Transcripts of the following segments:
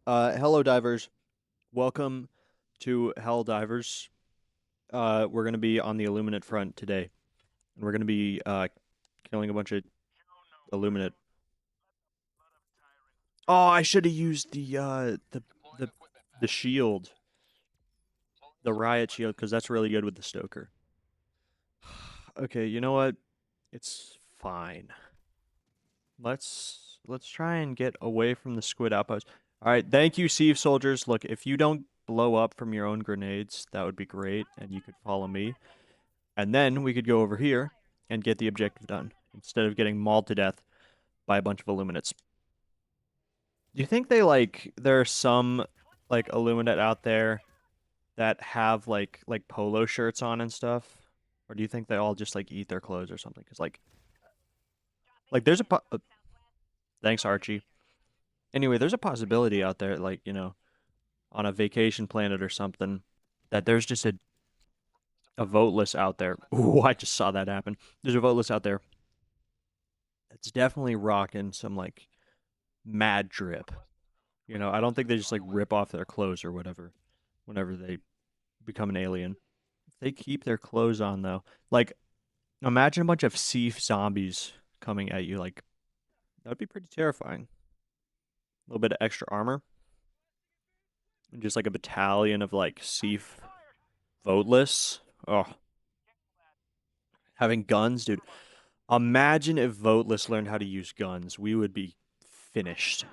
Hello, divers. Welcome to Hell Divers. We're going to be on the Illuminate front today, and we're going to be killing a bunch of Illuminate. Oh, I should have used the the shield, the riot shield, because that's really good with the Stoker. Okay, you know what? It's fine. Let's try and get away from the squid outpost. All right, thank you, Sieve soldiers. Look, if you don't blow up from your own grenades, that would be great, and you could follow me. And then we could go over here and get the objective done instead of getting mauled to death by a bunch of Illuminates. Do you think there are some like Illuminate out there that have like polo shirts on and stuff? Or do you think they all just like eat their clothes or something? Because like there's thanks Archie. Anyway, there's a possibility out there on a vacation planet or something that there's just a voteless out there. Ooh, I just saw that happen. There's a voteless out there that's definitely rocking some like mad drip. I don't think they just like rip off their clothes or whatever whenever they become an alien. If they keep their clothes on though, like imagine a bunch of Seaf zombies coming at you. Like that'd be pretty terrifying. A little bit of extra armor and just like a battalion of like Seaf voteless. Oh, having guns, dude. Imagine if voteless learned how to use guns. We would be finished.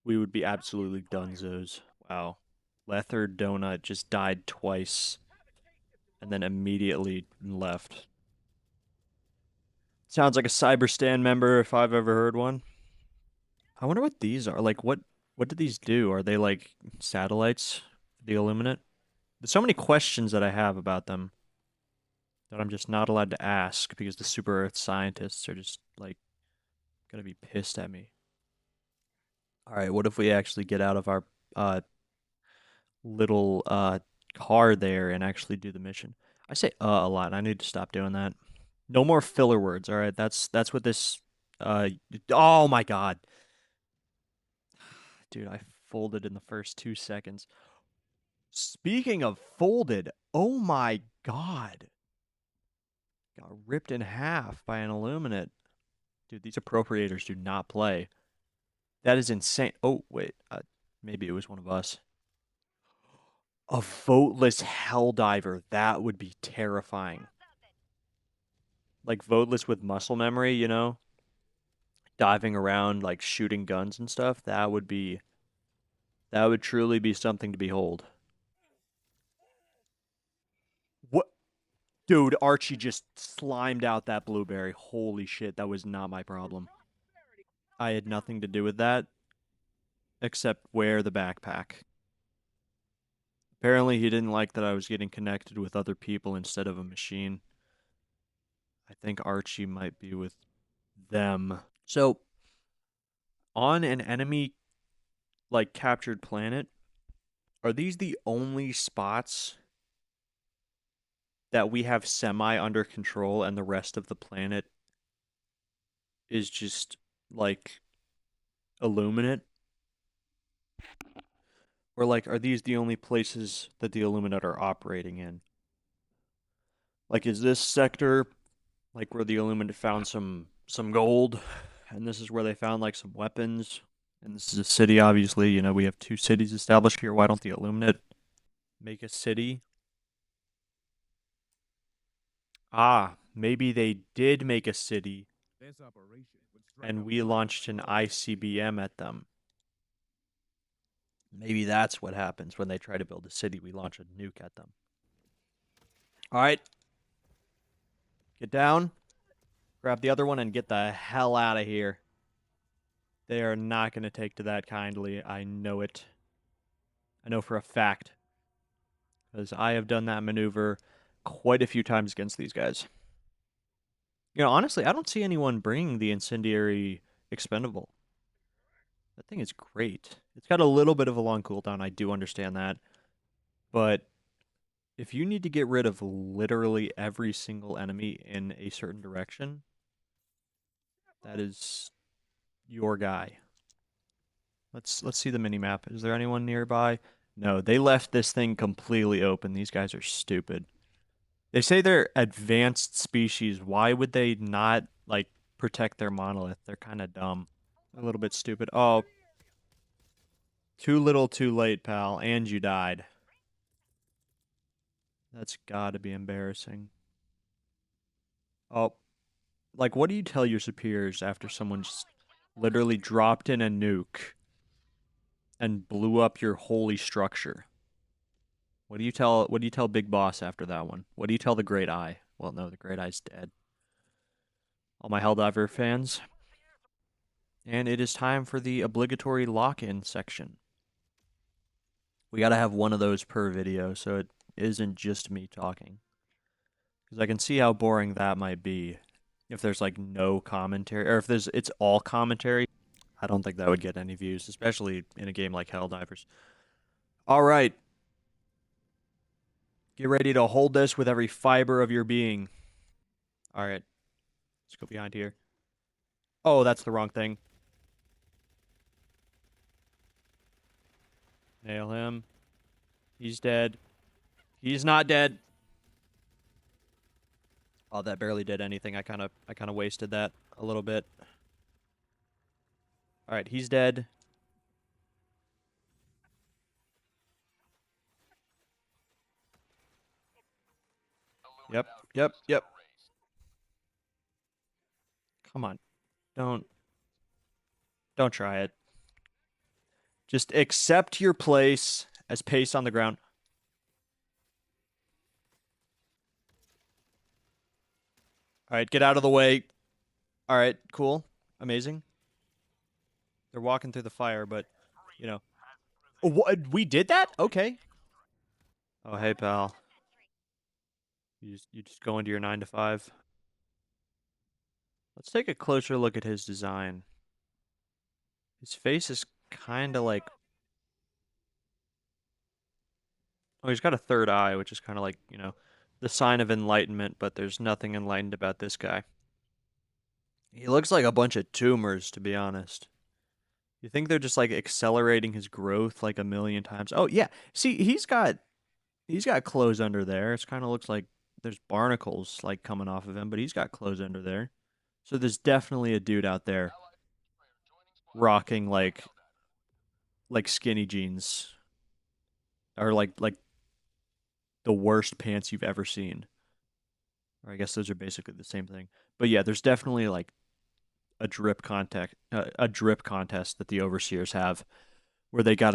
We would be absolutely dunzos. Wow. Lether Donut just died twice and then immediately left. Sounds like a Cyberstan member if I've ever heard one. I wonder what these are. Like what do these do? Are they like satellites? The Illuminate? There's so many questions that I have about them that I'm just not allowed to ask because the super Earth scientists are just like gonna be pissed at me. All right, what if we actually get out of our uh little car there and actually do the mission? I say a lot, and I need to stop doing that. No more filler words, all right? That's what this uh oh my God. Dude, I folded in the first 2 seconds. Speaking of folded, oh my God. Got ripped in half by an Illuminate. Dude, these appropriators do not play. That is insane. Oh, wait. Maybe it was one of us. A voteless Helldiver. That would be terrifying. Like voteless with muscle memory, diving around, like shooting guns and stuff. That would truly be something to behold. What? Dude, Archie just slimed out that blueberry. Holy shit, that was not my problem. I had nothing to do with that except wear the backpack. Apparently, he didn't like that I was getting connected with other people instead of a machine. I think Archie might be with them. So, on an enemy like captured planet, are these the only spots that we have semi under control and the rest of the planet is just like Illuminate? Or like are these the only places that the Illuminate are operating in? Like is this sector like where the Illuminate found some gold and this is where they found like some weapons and this is a city obviously, we have two cities established here. Why don't the Illuminate make a city? Ah, maybe they did make a city and we launched an ICBM at them. Maybe that's what happens when they try to build a city. We launch a nuke at them. All right, get down, grab the other one, and get the hell out of here. They are not going to take to that kindly. I know it. I know for a fact. Because I have done that maneuver quite a few times against these guys. Honestly, I don't see anyone bringing the incendiary expendable. That thing is great. It's got a little bit of a long cooldown. I do understand that. But if you need to get rid of literally every single enemy in a certain direction, that is your guy. Let's see the mini map. Is there anyone nearby? No, they left this thing completely open. These guys are stupid. They say they're advanced species. Why would they not like protect their monolith? They're kind of dumb. A little bit stupid. Oh, too little, too late, pal, and you died. That's gotta be embarrassing. Oh, like what do you tell your superiors after someone just literally dropped in a nuke and blew up your holy structure? What do you tell Big Boss after that one? What do you tell the Great Eye? Well, no, the Great Eye's dead. All my Helldiver fans. And it is time for the obligatory lock-in section. We gotta have one of those per video, so it isn't just me talking. Because I can see how boring that might be if there's like no commentary, or if it's all commentary. I don't think that would get any views, especially in a game like Helldivers. All right, get ready to hold this with every fiber of your being. All right, let's go behind here. Oh, that's the wrong thing. Nail him. He's dead. He's not dead. Oh, that barely did anything. I kind of wasted that a little bit. All right, he's dead. Yep, yep. Come on. Don't don't try it. Just accept your place as pace on the ground. All right, get out of the way. All right, cool. Amazing. They're walking through the fire, but you know. Oh, what? We did that? Okay. Oh, hey, pal. You just go into your 9 to 5. Let's take a closer look at his design. His face is kind of like, oh, he's got a third eye, which is kind of like, the sign of enlightenment, but there's nothing enlightened about this guy. He looks like a bunch of tumors, to be honest. You think they're just like accelerating his growth like a million times? Oh yeah. See, he's got clothes under there. It kind of looks like there's barnacles like coming off of him, but he's got clothes under there. So there's definitely a dude out there rocking like skinny jeans or like the worst pants you've ever seen. Or I guess those are basically the same thing. But yeah, there's definitely like a drip contest that the overseers have where they got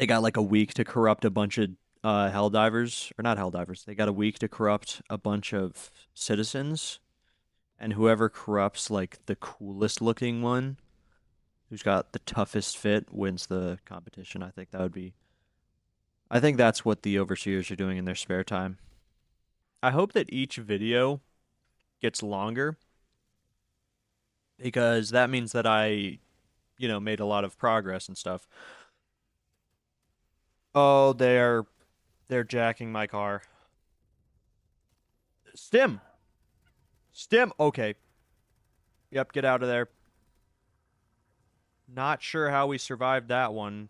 like a week to corrupt a bunch of Helldivers, or not Helldivers. They got a week to corrupt a bunch of citizens, and whoever corrupts like the coolest looking one, who's got the toughest fit, wins the competition. I think that's what the overseers are doing in their spare time. I hope that each video gets longer because that means that I made a lot of progress and stuff. Oh, they're jacking my car. Stim. Stim. Okay. Yep, get out of there. Not sure how we survived that one,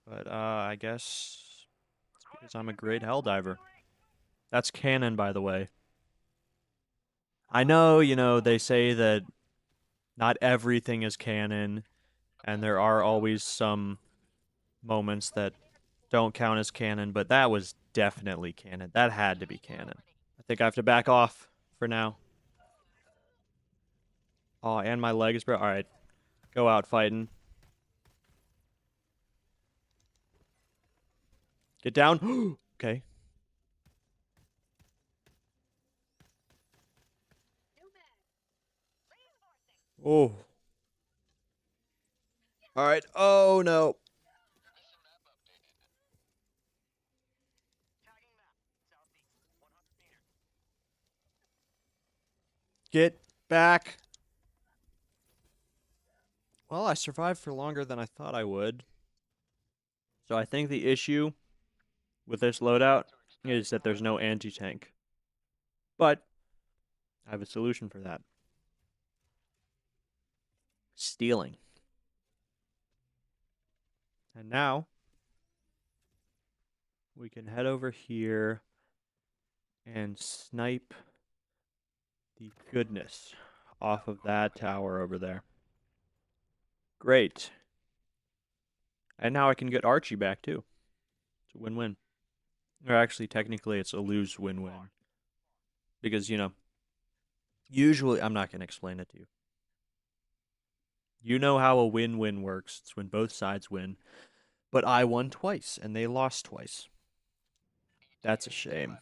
but I guess it's because I'm a great helldiver. That's canon, by the way. I know, they say that not everything is canon, and there are always some moments that don't count as canon, but that was definitely canon. That had to be canon. I think I have to back off for now. Oh, and my legs, bro. All right, go out fighting. Get down. Okay. Oh. All right. Oh no. Get back. Well, I survived for longer than I thought I would. So I think the issue with this loadout is that there's no anti-tank. But I have a solution for that. Stealing. And now we can head over here and snipe the goodness off of that tower over there. Great. And now I can get Archie back too. It's a win-win. Or actually, technically, it's a lose win-win. Because, usually, I'm not going to explain it to you. You know how a win-win works. It's when both sides win. But I won twice, and they lost twice. That's a shame.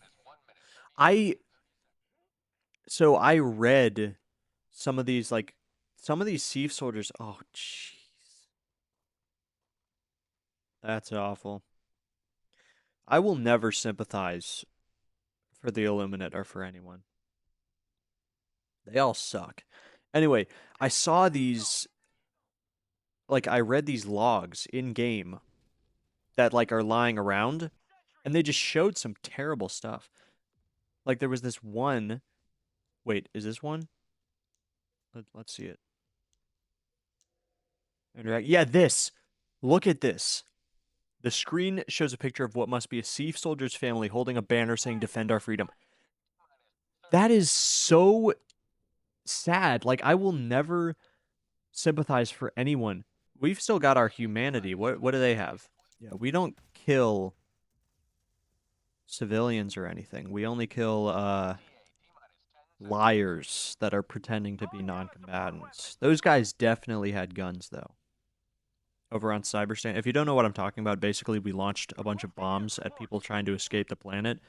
So I read some of these, some of these Siege soldiers. Oh, jeez. That's awful. I will never sympathize for the Illuminate or for anyone. They all suck. Anyway, I saw these, I read these logs in game that, are lying around, and they just showed some terrible stuff. Like, there was this one. Wait, is this one? Let's see it. Yeah, this. Look at this. The screen shows a picture of what must be a Siege soldier's family holding a banner saying "Defend our freedom." That is so sad. Like, I will never sympathize for anyone. We've still got our humanity. What do they have? Yeah, we don't kill civilians or anything. We only kill liars that are pretending to be non-combatants. Those guys definitely had guns though. Over on Cyberstan. If you don't know what I'm talking about, basically we launched a bunch of bombs at people trying to escape the planet.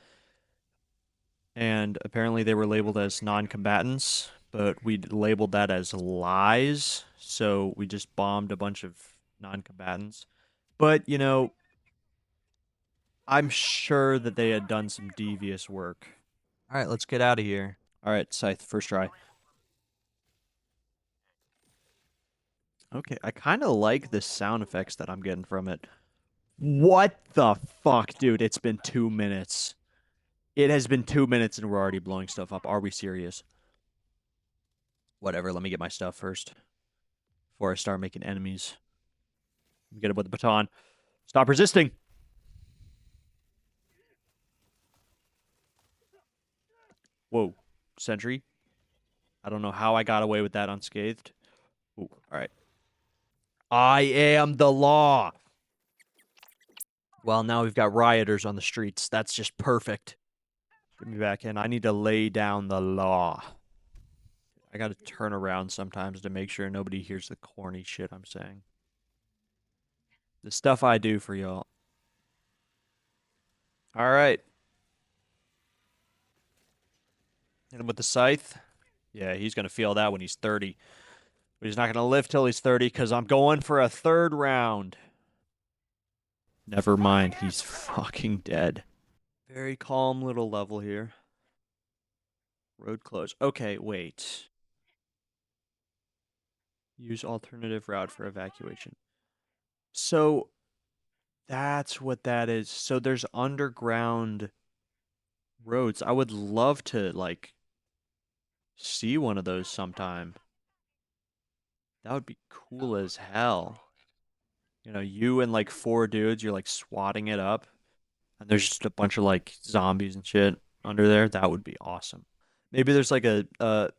And apparently they were labeled as non-combatants, but we labeled that as lies. So we just bombed a bunch of non-combatants. But, I'm sure that they had done some devious work. All right, let's get out of here. All right, Scythe, first try. Okay, I kind of like the sound effects that I'm getting from it. What the fuck, dude? It's been 2 minutes. It has been 2 minutes and we're already blowing stuff up. Are we serious? Whatever, let me get my stuff first before I start making enemies. Let me get up with the baton. Stop resisting. Whoa, sentry. I don't know how I got away with that unscathed. Ooh, all right. I am the law. Well, now we've got rioters on the streets. That's just perfect. Get me back in. I need to lay down the law. I gotta turn around sometimes to make sure nobody hears the corny shit I'm saying. The stuff I do for y'all. All right. Hit him with the scythe. Yeah, he's gonna feel that when he's 30. But he's not gonna live till he's 30 because I'm going for a third round. Never mind, he's fucking dead. Very calm little level here. Road closed. Okay, wait. Use alternative route for evacuation. So that's what that is. So there's underground roads. I would love to see one of those sometime. That would be cool as hell. You and four dudes, you're swatting it up, and there's just a bunch of zombies and shit under there. That would be awesome. Maybe there's like a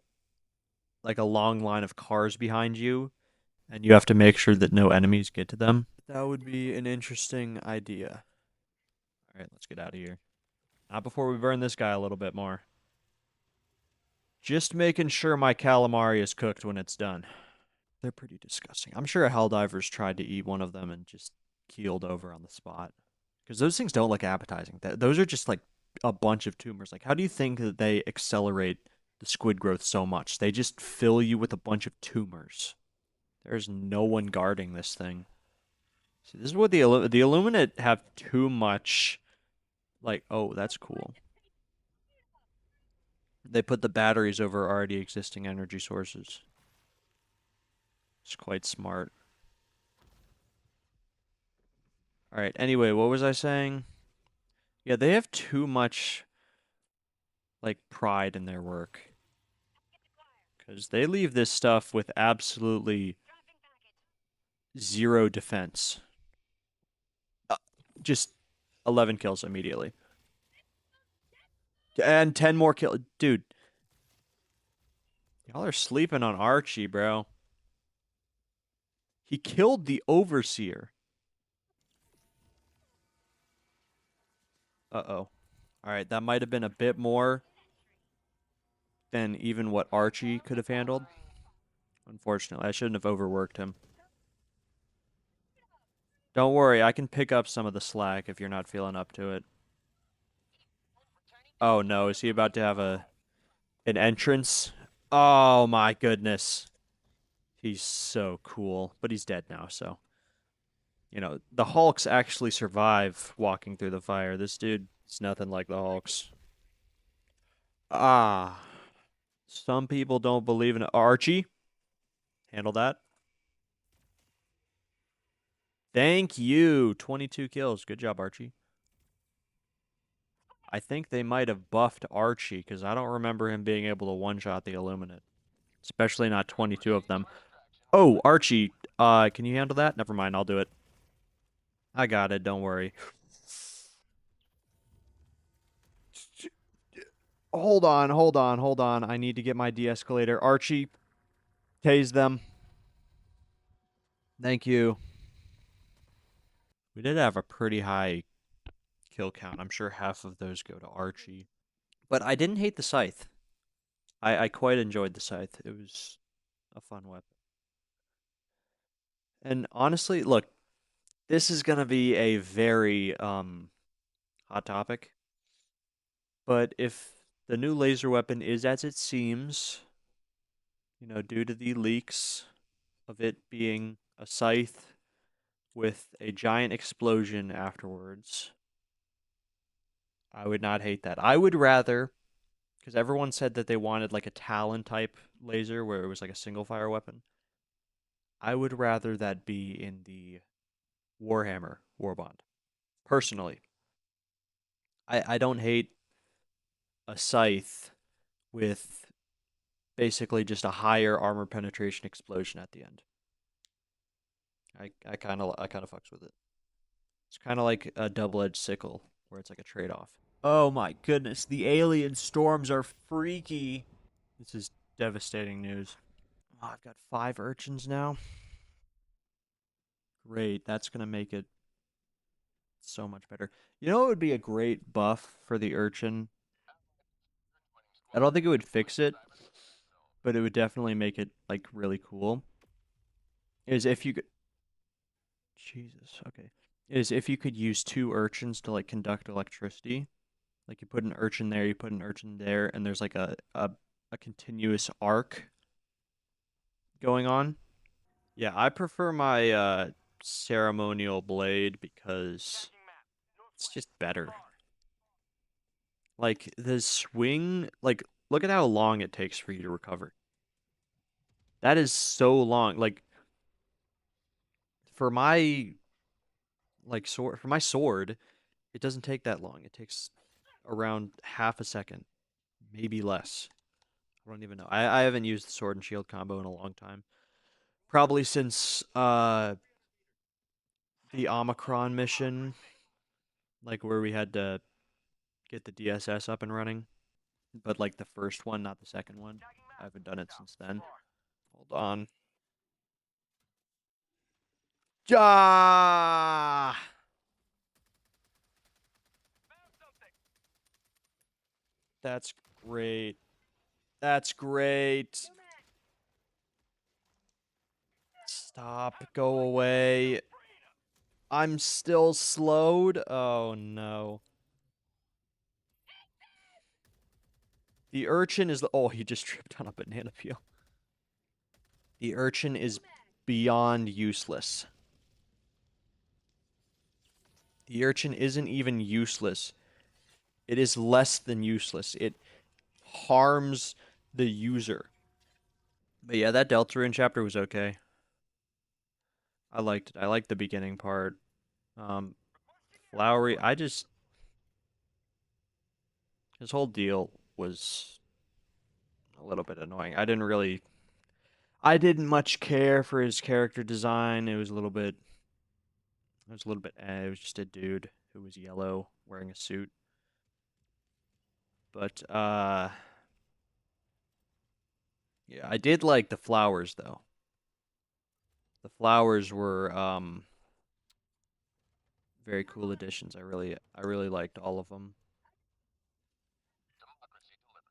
long line of cars behind you, and you have to make sure that no enemies get to them. That would be an interesting idea. All right, let's get out of here. Not before we burn this guy a little bit more. Just making sure my calamari is cooked when it's done. They're pretty disgusting. I'm sure Helldivers tried to eat one of them and just keeled over on the spot. Because those things don't look appetizing. Those are just a bunch of tumors. How do you think that they accelerate the squid growth so much? They just fill you with a bunch of tumors. There's no one guarding this thing. See, this is what the Illuminate have too much. Oh, that's cool. They put the batteries over already existing energy sources. It's quite smart. All right. Anyway, what was I saying? Yeah, they have too much pride in their work. Because they leave this stuff with absolutely zero defense. Uh, just 11 kills immediately. And 10 more kills. Dude, y'all are sleeping on Archie, bro. He killed the Overseer. Uh-oh. All right, that might have been a bit more than even what Archie could have handled. Unfortunately, I shouldn't have overworked him. Don't worry, I can pick up some of the slack if you're not feeling up to it. Oh no, is he about to have an entrance? Oh my goodness. He's so cool, but he's dead now, so the Hulks actually survive walking through the fire. This dude is nothing like the Hulks. Ah, some people don't believe in Archie. Handle that. Thank you. 22 kills. Good job, Archie. I think they might have buffed Archie because I don't remember him being able to one-shot the Illuminate, especially not 22 of them. Oh, Archie, can you handle that? Never mind, I'll do it. I got it, don't worry. Hold on, hold on, hold on. I need to get my de-escalator. Archie, tase them. Thank you. We did have a pretty high kill count. I'm sure half of those go to Archie. But I didn't hate the scythe. I quite enjoyed the scythe. It was a fun weapon. And honestly, look, this is gonna be a very hot topic. But if the new laser weapon is as it seems, due to the leaks of it being a scythe with a giant explosion afterwards, I would not hate that. I would rather, because everyone said that they wanted like a Talon type laser where it was like a single fire weapon. I would rather that be in the Warhammer Warbond. Personally, I don't hate a scythe with basically just a higher armor penetration explosion at the end. I kind of fucks with it. It's kind of like a double-edged sickle where it's like a trade-off. Oh my goodness, the alien storms are freaky. This is devastating news. Oh, I've got 5 urchins now. Great, that's gonna make it so much better. You know, it would be a great buff for the urchin. I don't think it would fix it, but it would definitely make it like really cool. Is if you could, Jesus, okay. Is if you could use 2 urchins to like conduct electricity. Like you put an urchin there, you put an urchin there, and there's like a continuous arc going on. Yeah, I prefer my ceremonial blade because it's just better. Like the swing, like look at how long it takes for you to recover. That is so long. Like for my sword, it doesn't take that long. It takes around half a second, maybe less. I don't even know. I haven't used the sword and shield combo in a long time. Probably since the Omicron mission, like where we had to get the DSS up and running, but like the first one, not the second one. I haven't done it since then. Hold on. Ah! That's great. That's great. Stop. Go away. I'm still slowed. Oh no. The urchin is the. Oh, he just tripped on a banana peel. The urchin is beyond useless. The urchin isn't even useless. It is less than useless. It harms the user. But yeah, that Deltarune chapter was okay. I liked it. I liked the beginning part. Um, Flowery, his whole deal was a little bit annoying. I didn't much care for his character design. It was a little bit. It was a little bit. It was just a dude who was yellow wearing a suit. But yeah, I did like the flowers though. The flowers were very cool additions. I really liked all of them.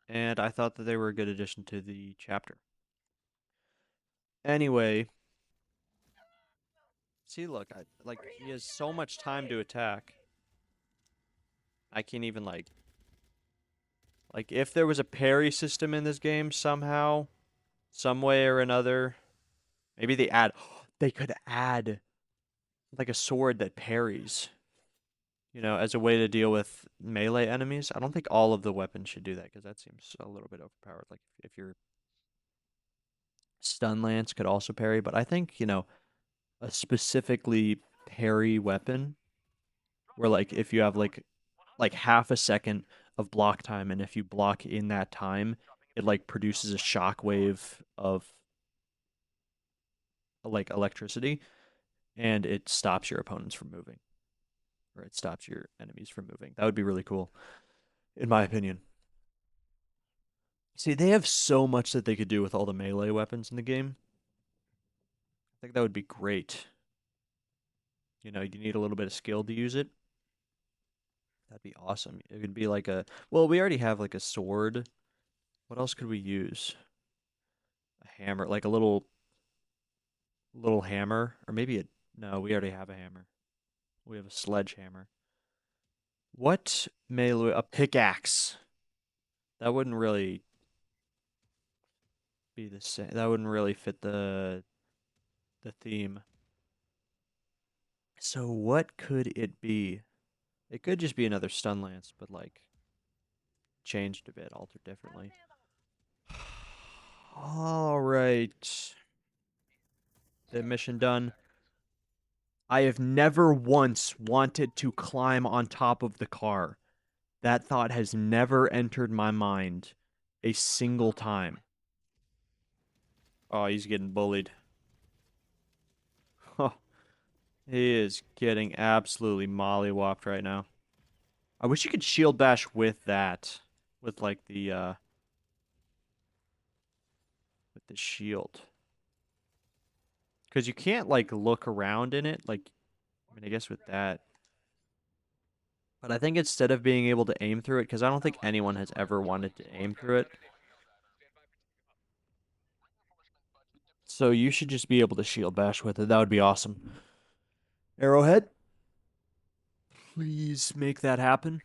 And I thought that they were a good addition to the chapter. Anyway, see, look, he has so much time to attack. I can't even like if there was a parry system in this game somehow, some way or another, maybe they could add like a sword that parries, as a way to deal with melee enemies. I don't think all of the weapons should do that because that seems a little bit overpowered. Like if your stun lance could also parry, but I think, a specifically parry weapon where like if you have like half a second of block time and if you block in that time, it like produces a shockwave of like electricity and it stops your opponents from moving or it stops your enemies from moving. That would be really cool in my opinion. See, they have so much that they could do with all the melee weapons in the game. I think that would be great. You need a little bit of skill to use it. That'd be awesome. It could be like well, we already have like a sword. What else could we use? A hammer, like a little hammer, or maybe no, we already have a hammer. We have a sledgehammer. What melee? A pickaxe. That wouldn't really be the same. That wouldn't really fit the theme. So what could it be? It could just be another stun lance, but like changed a bit, altered differently. All right. The mission done. I have never once wanted to climb on top of the car. That thought has never entered my mind a single time. Oh, he's getting bullied. Oh, he is getting absolutely mollywopped right now. I wish you could shield bash with that. With like with the shield. Because you can't like look around in it. Like, I mean, I guess with that. But I think instead of being able to aim through it, because I don't think anyone has ever wanted to aim through it. So you should just be able to shield bash with it. That would be awesome. Arrowhead, please make that happen.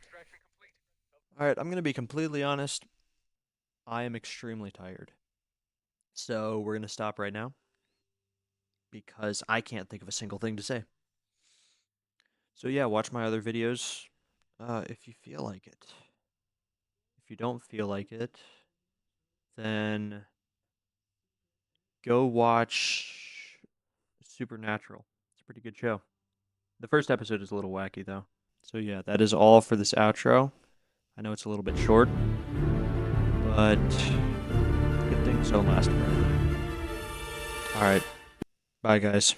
All right, I'm going to be completely honest. I am extremely tired. So we're going to stop right now because I can't think of a single thing to say. So yeah, watch my other videos if you feel like it. If you don't feel like it, then go watch Supernatural. It's a pretty good show. The first episode is a little wacky though. So yeah, that is all for this outro. I know it's a little bit short, but good things don't last forever. All right, bye guys.